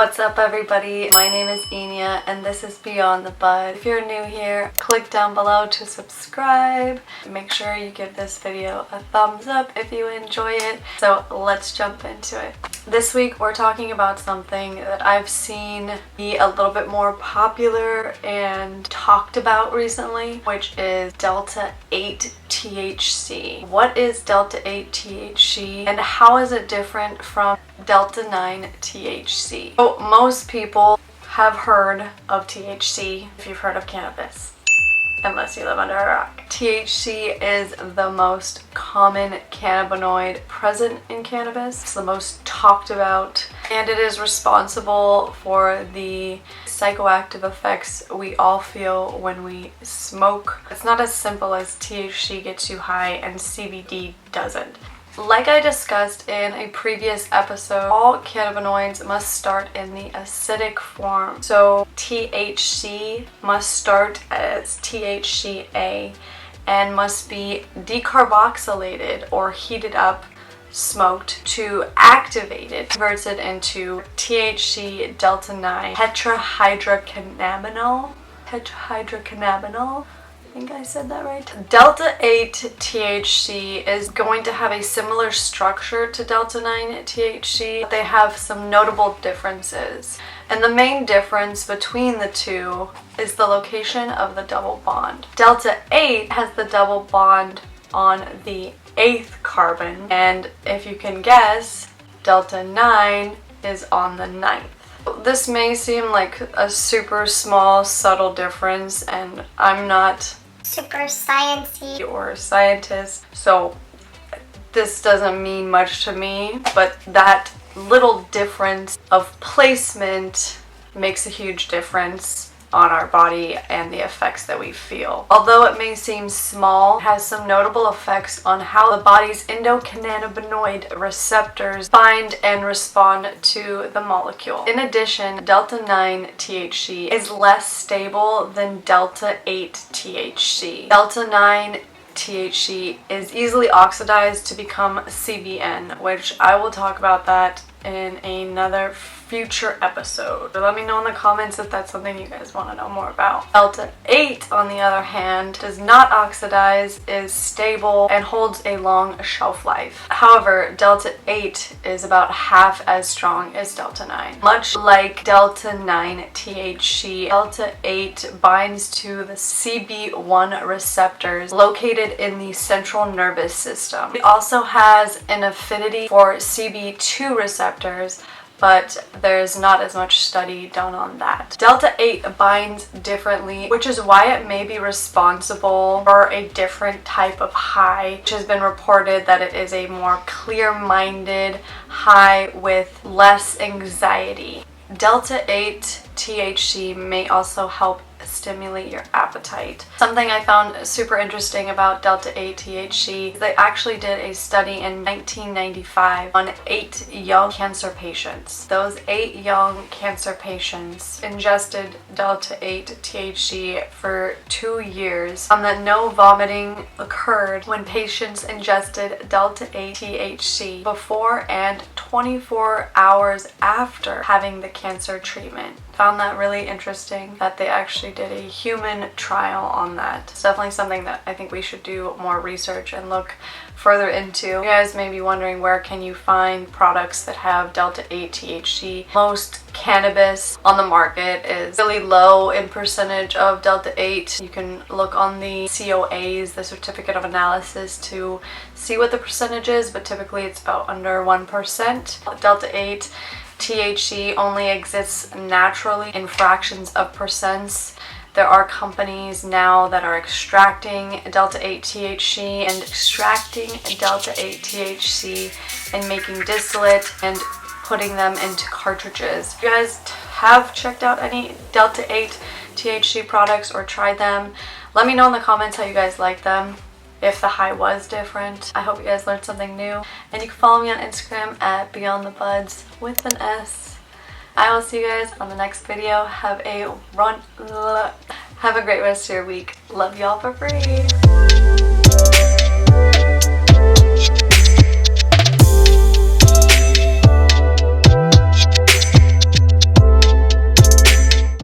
What's up everybody? My name is Enya and this is Beyond the Bud. If you're new here, click down below to subscribe. Make sure you give this video a thumbs up if you enjoy it. So let's jump into it. This week we're talking about something that I've seen be a little bit more popular and talked about recently, which is DELTA-8 THC. What is DELTA-8 THC and how is it different from DELTA-9 THC? So most people have heard of THC if you've heard of cannabis, unless you live under a rock. THC is the most common cannabinoid present in cannabis. It's the most talked about, and it is responsible for the psychoactive effects we all feel when we smoke. It's not as simple as THC gets you high and CBD doesn't. Like I discussed in a previous episode, all cannabinoids must start in the acidic form. So THC must start as THCA and must be decarboxylated or heated up, smoked to activated, converts it into THC delta-9 tetrahydrocannabinol. I think I said that right. DELTA-8 THC is going to have a similar structure to DELTA-9 THC, but they have some notable differences. And the main difference between the two is the location of the double bond. DELTA-8 has the double bond on the 8th carbon, and if you can guess, DELTA-9 is on the 9th. This may seem like a super small, subtle difference, and I'm not super sciencey or a scientist, so this doesn't mean much to me, but that little difference of placement makes a huge difference on our body and the effects that we feel. Although it may seem small, it has some notable effects on how the body's endocannabinoid receptors bind and respond to the molecule. In addition, DELTA-9 THC is less stable than DELTA-8 THC. DELTA-9 THC is easily oxidized to become CBN, which I will talk about that in another future episode. So let me know in the comments if that's something you guys want to know more about. DELTA-8, on the other hand, does not oxidize, is stable, and holds a long shelf life. However, DELTA-8 is about half as strong as DELTA-9. Much like DELTA-9 THC, DELTA-8 binds to the CB1 receptors located in the central nervous system. It also has an affinity for CB2 receptors, but there's not as much study done on that. DELTA-8 binds differently, which is why it may be responsible for a different type of high, which has been reported that it is a more clear-minded high with less anxiety. DELTA-8 THC may also help stimulate your appetite. Something I found super interesting about DELTA-8 THC is they actually did a study in 1995 on 8 young cancer patients. Those 8 young cancer patients ingested DELTA-8 THC for 2 years, found that no vomiting occurred when patients ingested DELTA-8 THC before and 24 hours after having the cancer treatment. Found that really interesting that they actually did a human trial on that. It's definitely something that I think we should do more research and look further into. You guys may be wondering, where can you find products that have DELTA-8 THC? Most cannabis on the market is really low in percentage of DELTA-8. You can look on the COAs, the certificate of analysis, to see what the percentage is, but typically it's about under 1%. DELTA-8 THC only exists naturally in fractions of percents. There are companies now that are extracting DELTA-8 THC and extracting DELTA-8 THC and making distillate and putting them into cartridges. If you guys have checked out any DELTA-8 THC products or tried them, let me know in the comments how you guys like them, if the high was different. I hope you guys learned something new, and you can follow me on Instagram at BeyondTheBuds with an S. I will see you guys on the next video. Have a great rest of your week. Love y'all for free.